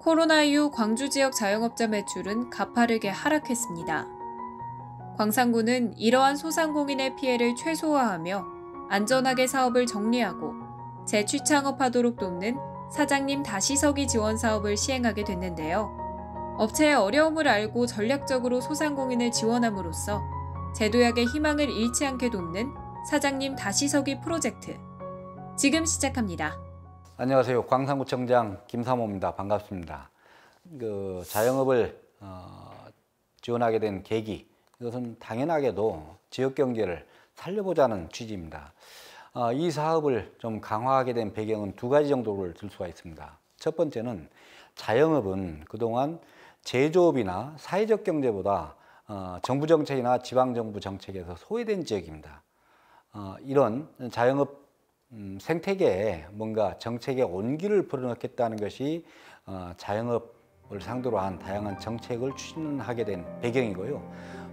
코로나 이후 광주 지역 자영업자 매출은 가파르게 하락했습니다. 광산구는 이러한 소상공인의 피해를 최소화하며 안전하게 사업을 정리하고 재취창업하도록 돕는 사장님 다시 서기 지원 사업을 시행하게 됐는데요. 업체의 어려움을 알고 전략적으로 소상공인을 지원함으로써 제도약의 희망을 잃지 않게 돕는 사장님 다시 서기 프로젝트. 지금 시작합니다. 안녕하세요. 광산구청장 김사모입니다. 반갑습니다. 자영업을 지원하게 된 계기, 이것은 당연하게도 지역경제를 살려보자는 취지입니다. 이 사업을 좀 강화하게 된 배경은 두 가지 정도를 들 수가 있습니다. 첫 번째는 자영업은 그동안 제조업이나 사회적 경제보다 정부 정책이나 지방정부 정책에서 소외된 지역입니다. 이런 자영업 생태계에 뭔가 정책의 온기를 불어넣겠다는 것이 자영업을 상대로 한 다양한 정책을 추진하게 된 배경이고요.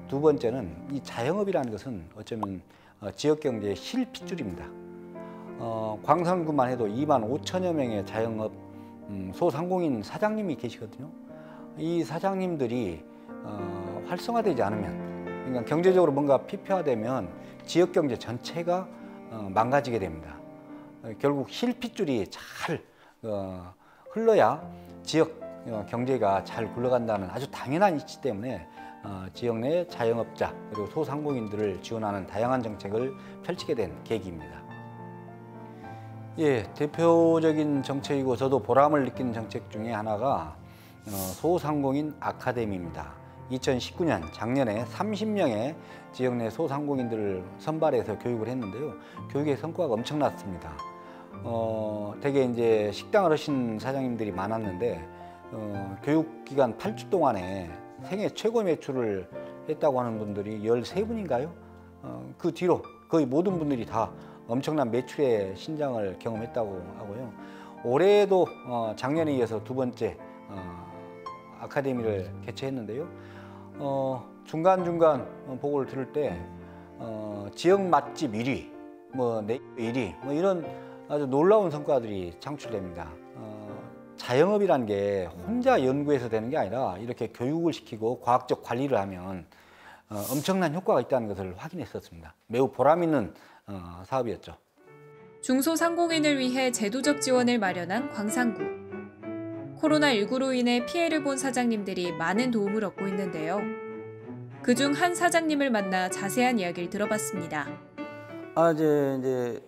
두 번째는 이 자영업이라는 것은 어쩌면 지역경제의 실핏줄입니다. 광산구만 해도 2만 5천여 명의 자영업 소상공인 사장님이 계시거든요. 이 사장님들이 활성화되지 않으면, 그러니까 경제적으로 뭔가 피폐화되면 지역경제 전체가 망가지게 됩니다. 결국 실핏줄이 잘 흘러야 지역 경제가 잘 굴러간다는 아주 당연한 이치 때문에 지역 내 자영업자 그리고 소상공인들을 지원하는 다양한 정책을 펼치게 된 계기입니다. 대표적인 정책이고 저도 보람을 느끼는 정책 중에 하나가 소상공인 아카데미입니다. 2019년 작년에 30명의 지역 내 소상공인들을 선발해서 교육을 했는데요. 교육의 성과가 엄청났습니다. 대개 이제 식당을 하신 사장님들이 많았는데 교육 기간 8주 동안에 생애 최고 매출을 했다고 하는 분들이 13분인가요? 그 뒤로 거의 모든 분들이 다 엄청난 매출의 신장을 경험했다고 하고요. 올해도 작년에 이어서 두 번째 아카데미를 개최했는데요. 중간중간 보고를 들을 때 지역 맛집 1위, 네이버 1위 이런 아주 놀라운 성과들이 창출됩니다. 자영업이라는 게 혼자 연구해서 되는 게 아니라 이렇게 교육을 시키고 과학적 관리를 하면 엄청난 효과가 있다는 것을 확인했었습니다. 매우 보람 있는 사업이었죠. 중소상공인을 위해 제도적 지원을 마련한 광산구. 코로나19로 인해 피해를 본 사장님들이 많은 도움을 얻고 있는데요. 그중 한 사장님을 만나 자세한 이야기를 들어봤습니다. 이제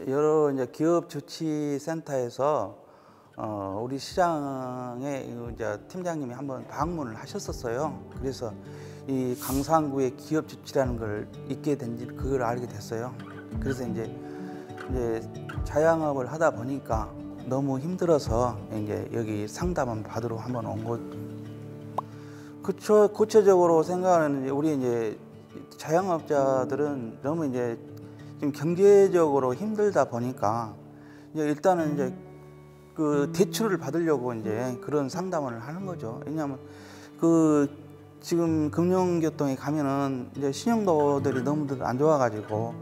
여러 기업조치센터에서 우리 시장에 이제 팀장님이 한번 방문을 하셨었어요. 그래서 이 광산구의 기업조치라는 걸 있게 된지 그걸 알게 됐어요. 그래서 이제 자영업을 하다 보니까 너무 힘들어서 이제 여기 상담을 받으러 한번 온 거. 구체적으로 생각하는 우리 이제 자영업자들은 너무 이제 좀 경제적으로 힘들다 보니까 이제 일단은 이제 그 대출을 받으려고 이제 그런 상담을 하는 거죠. 왜냐하면 지금 금융교통에 가면은 이제 신용도들이 너무들 안 좋아가지고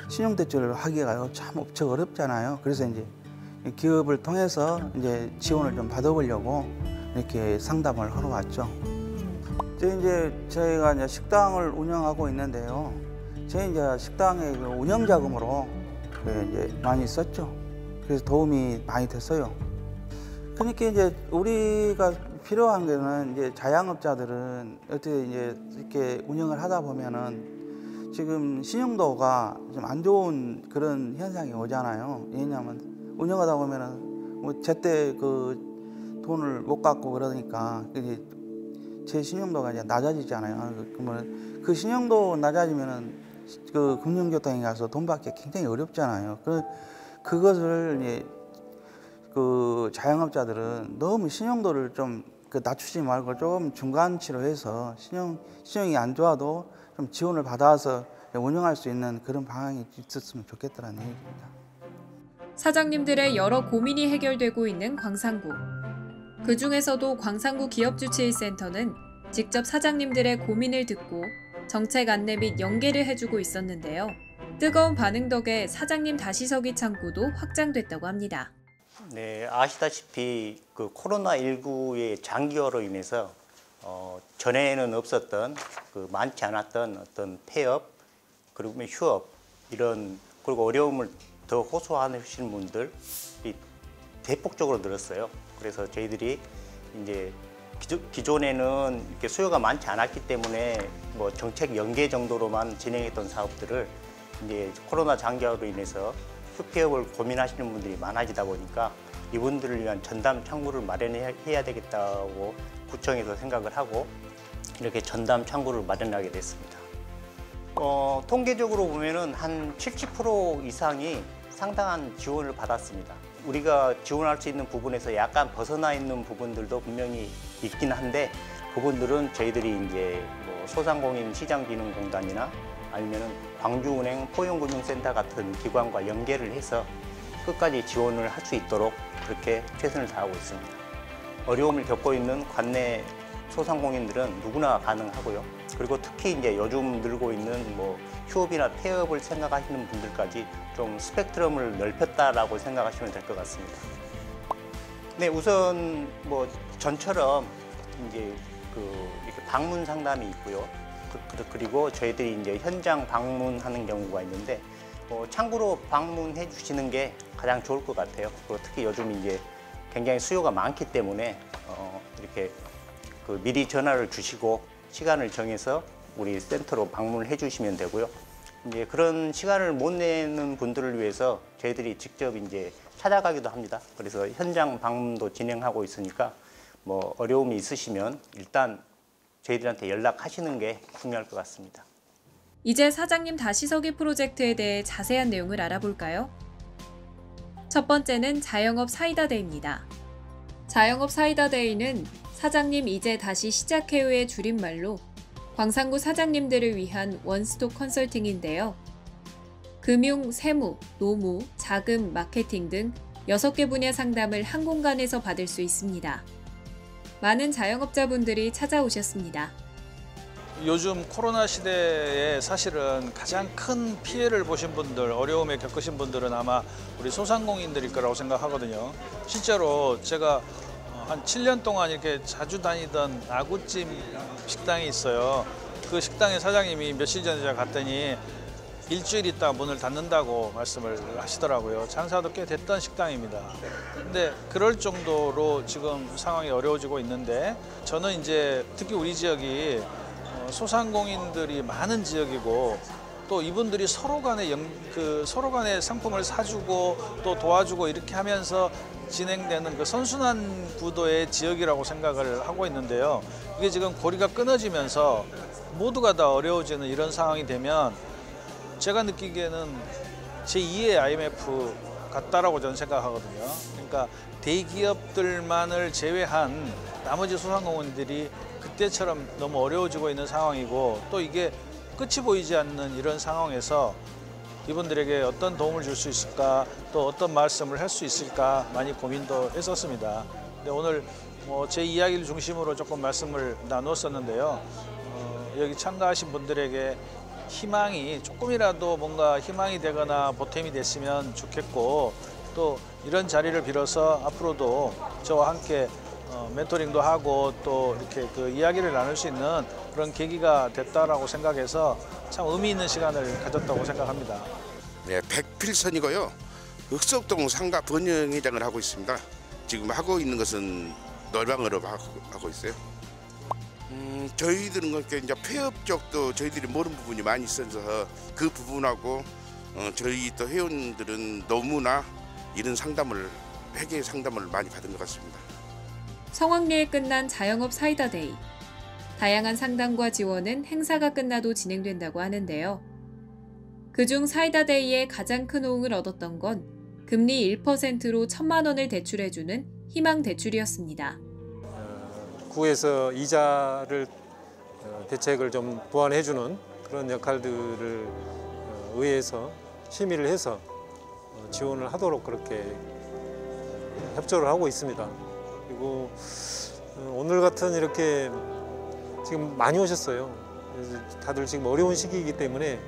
신용대출을 하기가 참 엄청 어렵잖아요. 그래서 이제 기업을 통해서 이제 지원을 좀 받아보려고 이렇게 상담을 하러 왔죠. 저희가 이제 식당을 운영하고 있는데요. 저희 이제 식당의 운영 자금으로 이제 많이 썼죠. 그래서 도움이 많이 됐어요. 그러니까 이제 우리가 필요한 거는 이제 자영업자들은 어떻게 이제 이렇게 운영을 하다 보면은 지금 신용도가 좀 안 좋은 그런 현상이 오잖아요. 왜냐하면 운영하다 보면은 제때 그 돈을 못 갚고 그러니까 제 신용도가 이제 낮아지잖아요. 그러면 그 신용도 낮아지면은 그 금융교통에 가서 돈 받기 굉장히 어렵잖아요. 그것을 이제 그 자영업자들은 너무 신용도를 좀 낮추지 말고 좀 중간치로 해서 신용이 안 좋아도 좀 지원을 받아서 운영할 수 있는 그런 방향이 있었으면 좋겠다는 얘기입니다. 사장님들의 여러 고민이 해결되고 있는 광산구. 그 중에서도 광산구 기업주치의센터는 직접 사장님들의 고민을 듣고 정책 안내 및 연계를 해주고 있었는데요. 뜨거운 반응 덕에 사장님 다시 서기 창구도 확장됐다고 합니다. 네, 아시다시피 그 코로나19의 장기화로 인해서 전에는 없었던 그 많지 않았던 어떤 폐업 그리고 휴업 이런 그리고 어려움을 더 호소하시는 분들이 대폭적으로 늘었어요. 그래서 저희들이 이제 기존에는 이렇게 수요가 많지 않았기 때문에 뭐 정책 연계 정도로만 진행했던 사업들을 이제 코로나 장기화로 인해서 휴폐업을 고민하시는 분들이 많아지다 보니까 이분들을 위한 전담 창구를 마련해야 되겠다고 구청에서 생각을 하고 이렇게 전담 창구를 마련하게 됐습니다. 통계적으로 보면은 한 70% 이상이 상당한 지원을 받았습니다. 우리가 지원할 수 있는 부분에서 약간 벗어나 있는 부분들도 분명히 있긴 한데 그분들은 저희들이 이제 뭐 소상공인 시장진흥공단이나 아니면은 광주은행 포용금융센터 같은 기관과 연계를 해서 끝까지 지원을 할 수 있도록 그렇게 최선을 다하고 있습니다. 어려움을 겪고 있는 관내 소상공인들은 누구나 가능하고요. 그리고 특히 이제 요즘 늘고 있는 뭐 휴업이나 폐업을 생각하시는 분들까지 좀 스펙트럼을 넓혔다라고 생각하시면 될 것 같습니다. 네, 우선 뭐 전처럼 이제 이렇게 방문 상담이 있고요. 그리고 저희들이 이제 현장 방문하는 경우가 있는데 창구로 방문해 주시는 게 가장 좋을 것 같아요. 그리고 특히 요즘 이제 굉장히 수요가 많기 때문에 이렇게 미리 전화를 주시고 시간을 정해서 우리 센터로 방문을 해 주시면 되고요. 이제 그런 시간을 못 내는 분들을 위해서 저희들이 직접 이제 찾아가기도 합니다. 그래서 현장 방문도 진행하고 있으니까 뭐 어려움이 있으시면 일단 저희들한테 연락하시는 게 중요할 것 같습니다. 이제 사장님 다시 서기 프로젝트에 대해 자세한 내용을 알아볼까요? 첫 번째는 자영업 사이다데이입니다. 자영업 사이다데이는 사장님 이제 다시 시작해요의 줄임말로 광산구 사장님들을 위한 원스톱 컨설팅인데요. 금융, 세무, 노무, 자금, 마케팅 등 6개 분야 상담을 한 공간에서 받을 수 있습니다. 많은 자영업자분들이 찾아오셨습니다. 요즘 코로나 시대에 사실은 가장 큰 피해를 보신 분들, 어려움에 겪으신 분들은 아마 우리 소상공인들일 거라고 생각하거든요. 실제로 제가 한 7년 동안 이렇게 자주 다니던 아구찜 식당이 있어요. 그 식당의 사장님이 며칠 전에 제가 갔더니 일주일 있다 문을 닫는다고 말씀을 하시더라고요. 장사도 꽤 됐던 식당입니다. 근데 그럴 정도로 지금 상황이 어려워지고 있는데 저는 이제 특히 우리 지역이 소상공인들이 많은 지역이고 또 이분들이 서로 간에 상품을 사주고 또 도와주고 이렇게 하면서 진행되는 그 선순환 구도의 지역이라고 생각을 하고 있는데요. 이게 지금 고리가 끊어지면서 모두가 다 어려워지는 이런 상황이 되면 제가 느끼기에는 제2의 IMF 같다라고 저는 생각하거든요. 그러니까 대기업들만을 제외한 나머지 소상공인들이 그때처럼 너무 어려워지고 있는 상황이고 또 이게 끝이 보이지 않는 이런 상황에서 이분들에게 어떤 도움을 줄 수 있을까 또 어떤 말씀을 할 수 있을까 많이 고민도 했었습니다. 근데 오늘 제 이야기를 중심으로 조금 말씀을 나눴었는데요. 여기 참가하신 분들에게 희망이 조금이라도 뭔가 희망이 되거나 보탬이 됐으면 좋겠고 또 이런 자리를 빌어서 앞으로도 저와 함께 멘토링도 하고 또 이렇게 그 이야기를 나눌 수 있는 그런 계기가 됐다라고 생각해서 참 의미 있는 시간을 가졌다고 생각합니다. 네, 백필선이고요. 흑석동 상가 번영회장을 하고 있습니다. 지금 하고 있는 것은 놀방으로 하고 있어요. 저희들은 그러니까 이제 폐업 쪽도 저희들이 모르는 부분이 많이 있어서 그 부분하고 저희 또 회원들은 너무나 이런 상담을 회계 상담을 많이 받은 것 같습니다. 성황리에 끝난 자영업 사이다데이. 다양한 상담과 지원은 행사가 끝나도 진행된다고 하는데요. 그중 사이다데이에 가장 큰 호응을 얻었던 건 금리 1%로 1,000만 원을 대출해주는 희망대출이었습니다. 구에서 이자를 대책을 좀 보완해주는 그런 역할들을 의회에서 심의를 해서 지원을 하도록 그렇게 협조를 하고 있습니다. 그리고 오늘 같은 이렇게 지금 많이 오셨어요. 다들 지금 어려운 시기이기 때문에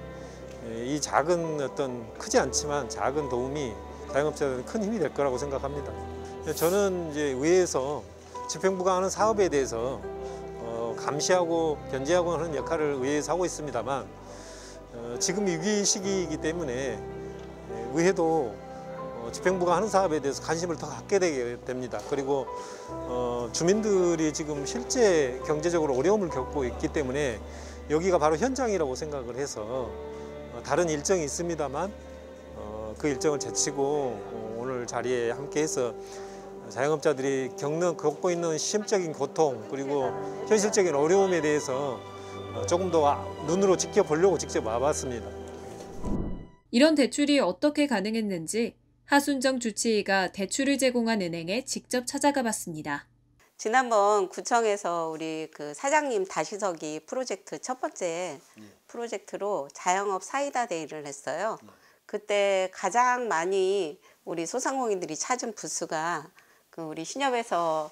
이 작은 크지 않지만 작은 도움이 자영업자들은 큰 힘이 될 거라고 생각합니다. 저는 이제 의회에서 집행부가 하는 사업에 대해서 감시하고 견제하고 하는 역할을 의회에서 하고 있습니다만 지금 위기 시기이기 때문에 의회도 집행부가 하는 사업에 대해서 관심을 더 갖게 되게 됩니다. 그리고 주민들이 지금 실제 경제적으로 어려움을 겪고 있기 때문에 여기가 바로 현장이라고 생각을 해서 다른 일정이 있습니다만 그 일정을 제치고 오늘 자리에 함께해서 자영업자들이 겪고 있는 심적인 고통 그리고 현실적인 어려움에 대해서 조금 더 눈으로 지켜보려고 직접 와봤습니다. 이런 대출이 어떻게 가능했는지 하순정 주치의가 대출을 제공한 은행에 직접 찾아가 봤습니다. 지난번 구청에서 우리 그 사장님 다시서기 프로젝트 첫 번째 프로젝트로 자영업 사이다 데이를 했어요. 그때 가장 많이 우리 소상공인들이 찾은 부스가 그 우리 신협에서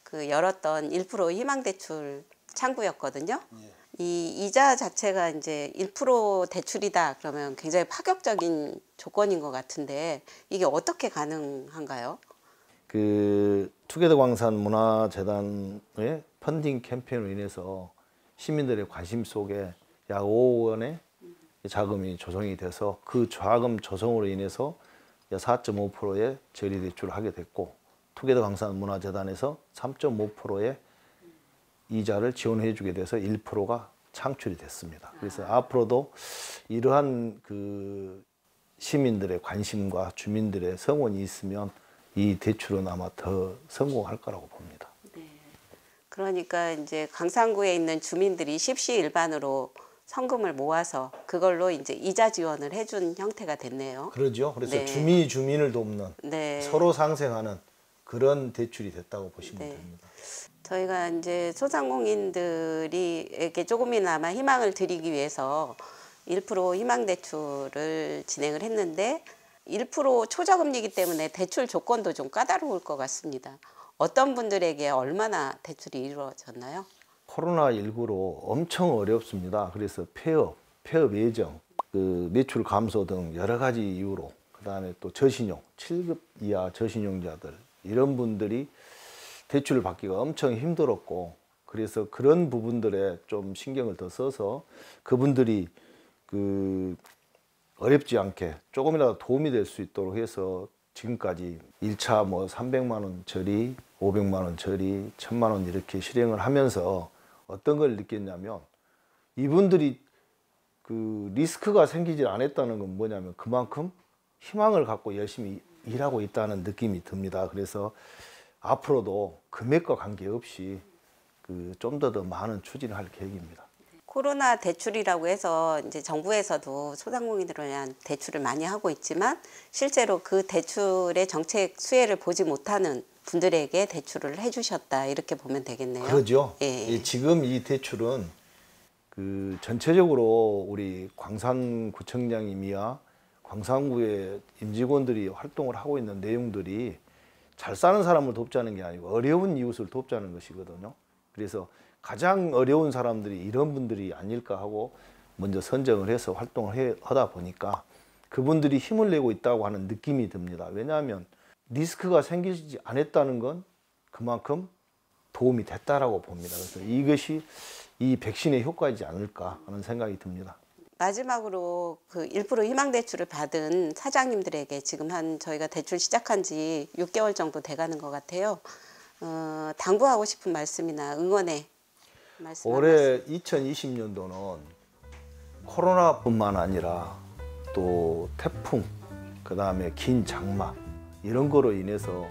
그 열었던 1% 희망대출 창구였거든요. 이 이자 자체가 이제 1% 대출이다 그러면 굉장히 파격적인 조건인 것 같은데 이게 어떻게 가능한가요? 그 투게더 광산 문화재단의 펀딩 캠페인으로 인해서 시민들의 관심 속에 약 5억 원의 자금이 조성이 돼서 그 자금 조성으로 인해서 4.5%의 저리 대출을 하게 됐고 투게더 광산 문화재단에서 3.5%의 이자를 지원해 주게 돼서 1%가 창출이 됐습니다. 그래서 앞으로도 이러한 그 시민들의 관심과 주민들의 성원이 있으면 이 대출은 아마 더 성공할 거라고 봅니다. 네. 그러니까 이제 광산구에 있는 주민들이 십시일반으로 성금을 모아서 그걸로 이제 이자 지원을 해준 형태가 됐네요. 그러죠. 그래서 네. 주민이 주민을 돕는 네. 서로 상생하는 그런 대출이 됐다고 보시면 네. 됩니다. 저희가 이제 소상공인들에게 조금이나마 희망을 드리기 위해서 1% 희망대출을 진행을 했는데 1% 초저금리이기 때문에 대출 조건도 좀 까다로울 것 같습니다. 어떤 분들에게 얼마나 대출이 이루어졌나요? 코로나19로 엄청 어렵습니다. 그래서 폐업 예정, 그 매출 감소 등 여러 가지 이유로 그다음에 또 저신용, 7급 이하 저신용자들 이런 분들이 대출을 받기가 엄청 힘들었고 그래서 그런 부분들에 좀 신경을 더 써서 그분들이 그 어렵지 않게 조금이라도 도움이 될 수 있도록 해서 지금까지 1차 뭐 300만 원 처리, 500만 원 처리, 1000만 원 이렇게 실행을 하면서 어떤 걸 느꼈냐면 이분들이 그 리스크가 생기지 않았다는 건 뭐냐면 그만큼 희망을 갖고 열심히 일하고 있다는 느낌이 듭니다. 그래서 앞으로도 금액과 관계없이 그 좀 더 많은 추진을 할 계획입니다. 코로나 대출이라고 해서 이제 정부에서도 소상공인들을 위한 대출을 많이 하고 있지만 실제로 그 대출의 정책 수혜를 보지 못하는 분들에게 대출을 해주셨다 이렇게 보면 되겠네요. 그러죠. 예. 지금 이 대출은 그 전체적으로 우리 광산구청장님이야 광산구의 임직원들이 활동을 하고 있는 내용들이 잘 사는 사람을 돕자는 게 아니고 어려운 이웃을 돕자는 것이거든요. 그래서 가장 어려운 사람들이 이런 분들이 아닐까 하고 먼저 선정을 해서 활동을 하다 보니까 그분들이 힘을 내고 있다고 하는 느낌이 듭니다. 왜냐하면 리스크가 생기지 않았다는 건 그만큼 도움이 됐다라고 봅니다. 그래서 이것이 이 백신의 효과이지 않을까 하는 생각이 듭니다. 마지막으로 그 1% 희망대출을 받은 사장님들에게 지금 저희가 대출 시작한 지 6개월 정도 돼가는 것 같아요. 당부하고 싶은 말씀이나 응원의 말씀. 올해 2020년도는 코로나뿐만 아니라 또 태풍, 그 다음에 긴 장마 이런 거로 인해서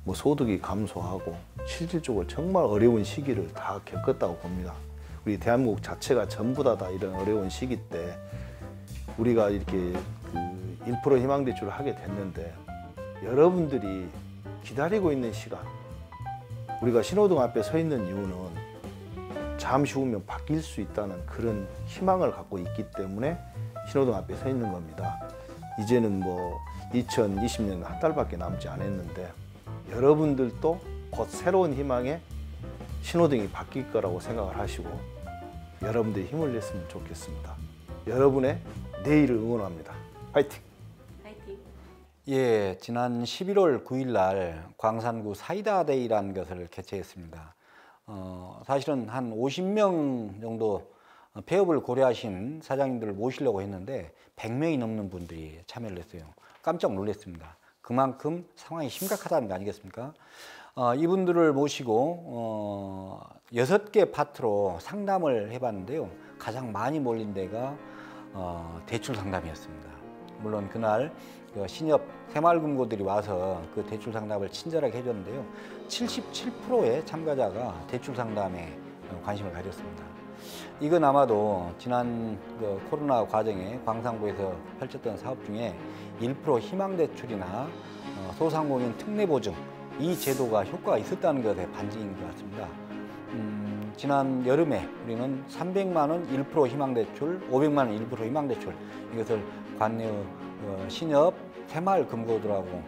뭐 소득이 감소하고 실질적으로 정말 어려운 시기를 다 겪었다고 봅니다. 우리 대한민국 자체가 전부 다 이런 어려운 시기 때 우리가 이렇게 그 1% 희망대출을 하게 됐는데 여러분들이 기다리고 있는 시간, 우리가 신호등 앞에 서 있는 이유는 잠시 후면 바뀔 수 있다는 그런 희망을 갖고 있기 때문에 신호등 앞에 서 있는 겁니다. 이제는 뭐 2020년 한 달밖에 남지 않았는데 여러분들도 곧 새로운 희망의 신호등이 바뀔 거라고 생각을 하시고 여러분들이 힘을 냈으면 좋겠습니다. 여러분의 내일을 응원합니다. 화이팅! 파이팅! 예, 지난 11월 9일 날 광산구 사이다데이라는 것을 개최했습니다. 사실은 한 50명 정도 폐업을 고려하신 사장님들을 모시려고 했는데 100명이 넘는 분들이 참여를 했어요. 깜짝 놀랐습니다. 그만큼 상황이 심각하다는 거 아니겠습니까? 이분들을 모시고 6개 파트로 상담을 해봤는데요. 가장 많이 몰린 데가 대출 상담이었습니다. 물론 그날 신협 새마을금고들이 와서 그 대출 상담을 친절하게 해줬는데요. 77%의 참가자가 대출 상담에 관심을 가졌습니다. 이건 아마도 지난 코로나 과정에 광산구에서 펼쳤던 사업 중에 1% 희망대출이나 소상공인 특례보증 이 제도가 효과가 있었다는 것에 반증인 것 같습니다. 지난 여름에 우리는 300만 원 1% 희망대출, 500만 원 1% 희망대출 이것을 관내 신협 새마을금고들하고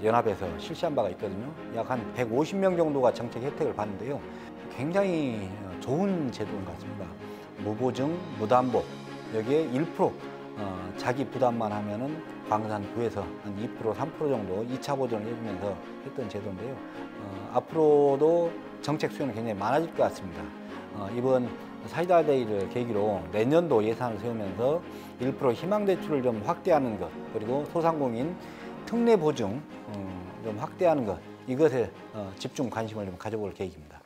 연합해서 실시한 바가 있거든요. 약 한 150명 정도가 정책 혜택을 받는데요. 굉장히 좋은 제도인 것 같습니다. 무보증, 무담보 여기에 1% 자기 부담만 하면은 광산구에서 한 2%, 3% 정도 2차 보전을 해주면서 했던 제도인데요. 앞으로도 정책 수요는 굉장히 많아질 것 같습니다. 이번 사이다데이를 계기로 내년도 예산을 세우면서 1% 희망대출을 좀 확대하는 것, 그리고 소상공인 특례보증 좀 확대하는 것, 이것에 집중 관심을 좀 가져볼 계획입니다.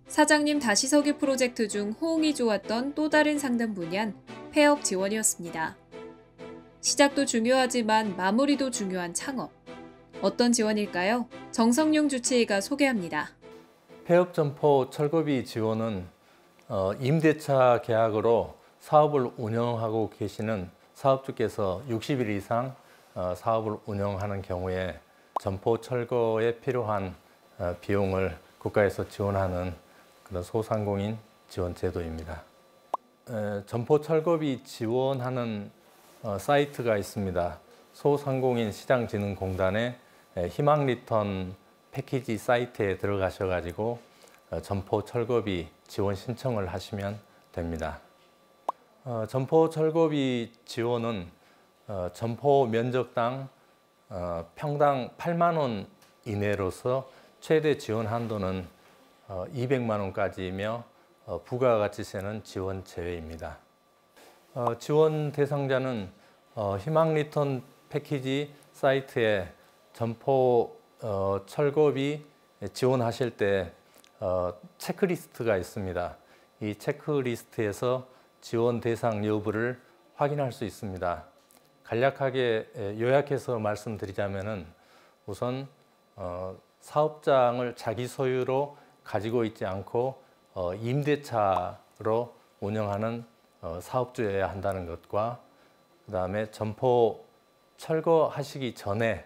사장님 다시 서기 프로젝트 중 호응이 좋았던 또 다른 상담 분야는 폐업 지원이었습니다. 시작도 중요하지만 마무리도 중요한 창업. 어떤 지원일까요? 정성용 주치의가 소개합니다. 폐업 점포 철거비 지원은 임대차 계약으로 사업을 운영하고 계시는 사업주께서 60일 이상 사업을 운영하는 경우에 점포 철거에 필요한 비용을 국가에서 지원하는 그런 소상공인 지원 제도입니다. 점포 철거비 지원하는 사이트가 있습니다. 소상공인 시장진흥공단의 희망리턴 패키지 사이트에 들어가셔가지고 점포 철거비 지원 신청을 하시면 됩니다. 점포 철거비 지원은 점포 면적당 평당 8만 원 이내로서 최대 지원 한도는 200만 원까지이며 부가가치세는 지원 제외입니다. 지원 대상자는 희망리턴 패키지 사이트에 점포 철거비 지원하실 때 체크리스트가 있습니다. 이 체크리스트에서 지원 대상 여부를 확인할 수 있습니다. 간략하게 요약해서 말씀드리자면은 우선 사업장을 자기 소유로 가지고 있지 않고 임대차로 운영하는 사업주여야 한다는 것과 그다음에 점포 철거하시기 전에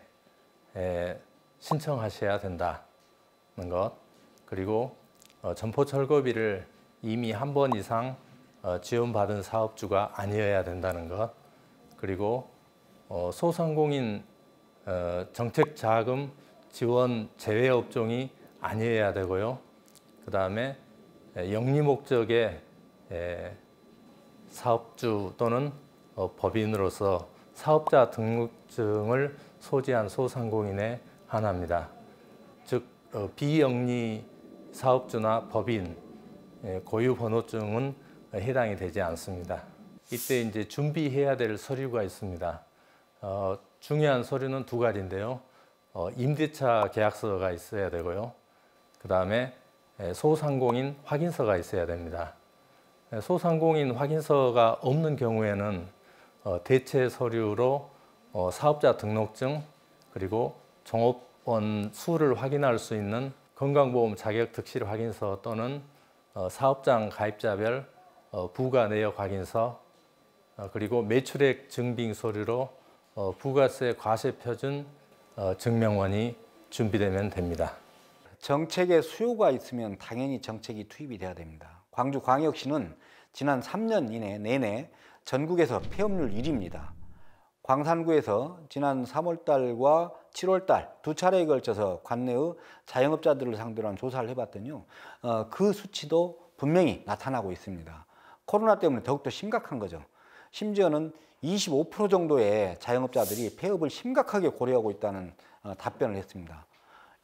신청하셔야 된다는 것, 그리고 점포 철거비를 이미 한 번 이상 지원받은 사업주가 아니어야 된다는 것, 그리고 소상공인 정책자금 지원 제외 업종이 아니어야 되고요. 그 다음에 영리 목적의 사업주 또는 법인으로서 사업자 등록증을 소지한 소상공인에 한합니다. 즉 비영리 사업주나 법인 고유 번호증은 해당이 되지 않습니다. 이때 이제 준비해야 될 서류가 있습니다. 중요한 서류는 두 가지인데요. 임대차 계약서가 있어야 되고요. 그 다음에 소상공인 확인서가 있어야 됩니다. 소상공인 확인서가 없는 경우에는 대체 서류로 사업자 등록증 그리고 종업원 수를 확인할 수 있는 건강보험 자격 특실 확인서 또는 사업장 가입자별 부가 내역 확인서 그리고 매출액 증빙 서류로 부가세 과세 표준 증명원이 준비되면 됩니다. 정책에 수요가 있으면 당연히 정책이 투입이 돼야 됩니다. 광주광역시는 지난 3년 이내 내내 전국에서 폐업률 1위입니다. 광산구에서 지난 3월달과 7월달 두 차례에 걸쳐서 관내의 자영업자들을 상대로 한 조사를 해봤더니요. 그 수치도 분명히 나타나고 있습니다. 코로나 때문에 더욱더 심각한 거죠. 심지어는 25% 정도의 자영업자들이 폐업을 심각하게 고려하고 있다는 답변을 했습니다.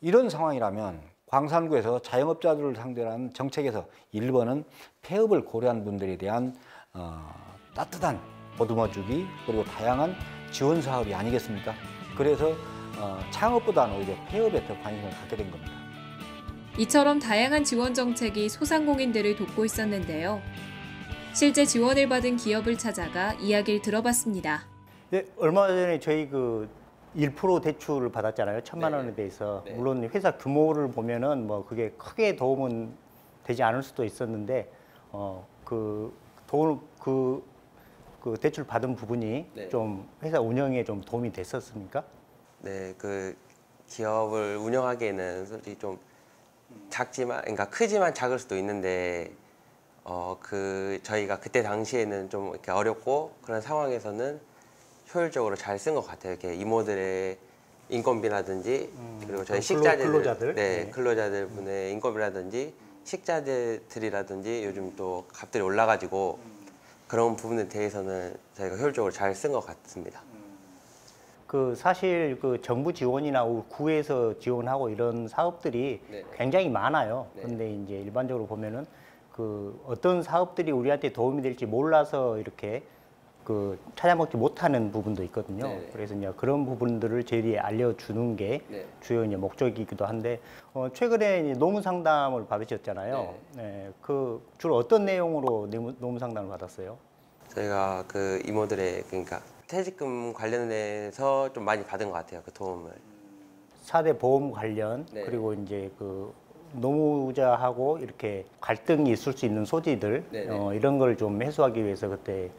이런 상황이라면 광산구에서 자영업자들을 상대로 한 정책에서 1번은 폐업을 고려한 분들에 대한 따뜻한 보듬어주기 그리고 다양한 지원 사업이 아니겠습니까? 그래서 창업보다는 오히려 폐업에 더 관심을 갖게 된 겁니다. 이처럼 다양한 지원 정책이 소상공인들을 돕고 있었는데요. 실제 지원을 받은 기업을 찾아가 이야기를 들어봤습니다. 네, 얼마 전에 저희 그 1% 대출을 받았잖아요. 1,000만 원에 대해서. 물론 회사 규모를 보면은 뭐 그게 크게 도움은 되지 않을 수도 있었는데 그 대출 받은 부분이 좀 회사 운영에 좀 도움이 됐었습니까? 네, 그 기업을 운영하기에는 솔직히 좀 작지만, 그러니까 크지만 작을 수도 있는데 저희가 그때 당시에는 좀 이렇게 어렵고 그런 상황에서는 효율적으로 잘 쓴 것 같아요. 이렇게 이모들의 인건비라든지 그리고 저희 식자재들, 근로자들, 네, 근로자들 분의 인건비라든지 식자재들이라든지 요즘 또 값들이 올라가지고 그런 부분에 대해서는 저희가 효율적으로 잘 쓴 것 같습니다. 그 사실 그 정부 지원이나 구에서 지원하고 이런 사업들이 굉장히 많아요. 그런데 이제 일반적으로 보면은 그 어떤 사업들이 우리한테 도움이 될지 몰라서 이렇게 그 찾아먹지 못하는 부분도 있거든요. 그래서 이제 그런 부분들을 저희들이 알려주는 게 주요 이제 목적이기도 한데 최근에 이제 노무 상담을 받으셨잖아요. 그 주로 어떤 내용으로 노무 상담을 받았어요? 저희가 그 이모들의 그러니까 퇴직금 관련해서 좀 많이 받은 것 같아요. 그 도움을. 4대 보험 관련 그리고 이제 그 노무자하고 이렇게 갈등이 있을 수 있는 소지들 이런 걸 좀 해소하기 위해서 그때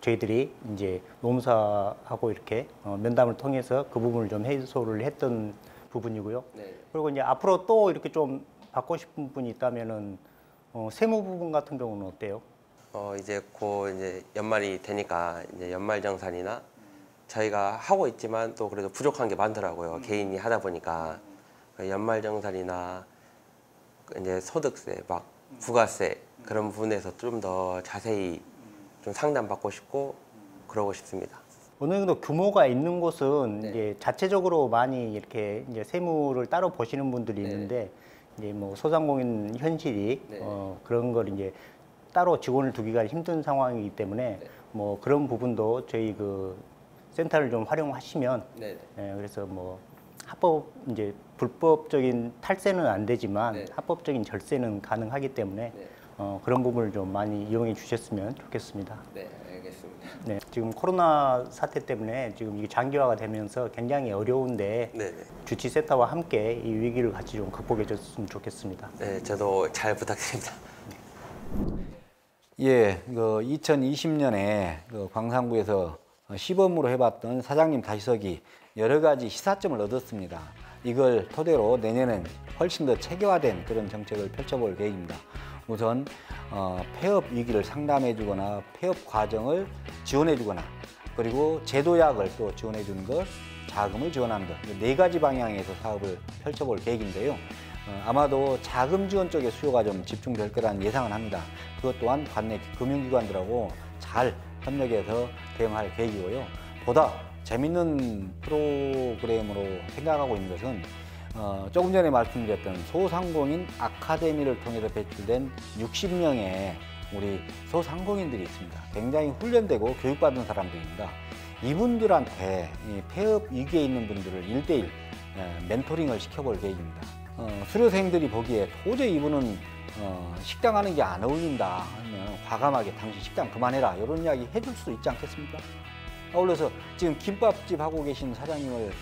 저희들이 이제 노무사하고 이렇게 면담을 통해서 그 부분을 좀 해소를 했던 부분이고요. 그리고 이제 앞으로 또 이렇게 좀 받고 싶은 분이 있다면은 세무 부분 같은 경우는 어때요? 이제 곧 이제 연말이 되니까 이제 연말정산이나 저희가 하고 있지만 또 그래도 부족한 게 많더라고요. 개인이 하다 보니까 연말정산이나 이제 소득세, 막 부가세 그런 부분에서 좀 더 자세히 좀 상담받고 싶고 그러고 싶습니다. 어느 정도 규모가 있는 곳은 이제 자체적으로 많이 이렇게 이제 세무를 따로 보시는 분들이 있는데 이제 뭐 소상공인 현실이 그런 걸 이제 따로 직원을 두기가 힘든 상황이기 때문에 뭐 그런 부분도 저희 그 센터를 좀 활용하시면 그래서 뭐 합법 이제 불법적인 탈세는 안 되지만 합법적인 절세는 가능하기 때문에 그런 부분을 좀 많이 이용해 주셨으면 좋겠습니다. 네, 알겠습니다. 네, 지금 코로나 사태 때문에 지금 이게 장기화가 되면서 굉장히 어려운데 주치센터와 함께 이 위기를 같이 좀 극복해 줬으면 좋겠습니다. 네, 저도 잘 부탁드립니다. 예, 그 2020년에 그 광산구에서 시범으로 해봤던 사장님 다시서기 여러 가지 시사점을 얻었습니다. 이걸 토대로 내년엔 훨씬 더 체계화된 그런 정책을 펼쳐볼 계획입니다. 우선 폐업 위기를 상담해주거나 폐업 과정을 지원해주거나 그리고 제도약을 또 지원해주는 것, 자금을 지원하는 것, 4가지 방향에서 사업을 펼쳐볼 계획인데요. 아마도 자금 지원 쪽에 수요가 좀 집중될 거라는 예상은 합니다. 그것 또한 관내 금융기관들하고 잘 협력해서 대응할 계획이고요. 보다 재밌는 프로그램으로 생각하고 있는 것은 조금 전에 말씀드렸던 소상공인 아카데미를 통해서 배출된 60명의 우리 소상공인들이 있습니다. 굉장히 훈련되고 교육받은 사람들입니다. 이분들한테 폐업 위기에 있는 분들을 1대1 멘토링을 시켜볼 계획입니다. 수료생들이 보기에 도저히 이분은 식당 하는 게 안 어울린다 하면 과감하게 당신 식당 그만해라 이런 이야기 해줄 수 있지 않겠습니까? 아울러서 지금 김밥집 하고 계신 사장님을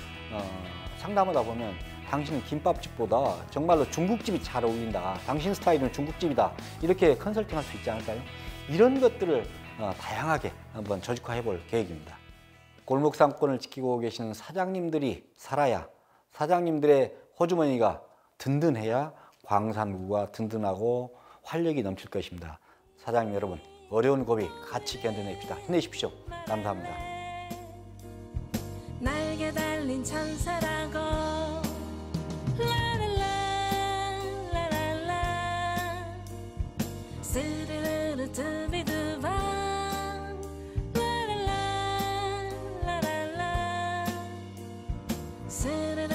상담하다 보면 당신은 김밥집보다 정말로 중국집이 잘 어울린다. 당신 스타일은 중국집이다. 이렇게 컨설팅할 수 있지 않을까요? 이런 것들을 다양하게 한번 조직화해 볼 계획입니다. 골목 상권을 지키고 계시는 사장님들이 살아야 사장님들의 호주머니가 든든해야 광산구가 든든하고 활력이 넘칠 것입니다. 사장님 여러분, 어려운 고비 같이 견뎌냅시다. 힘내십시오. 감사합니다. 날개 달린 천사라고 라랄라 라랄라 스르르르 두비두바 스르르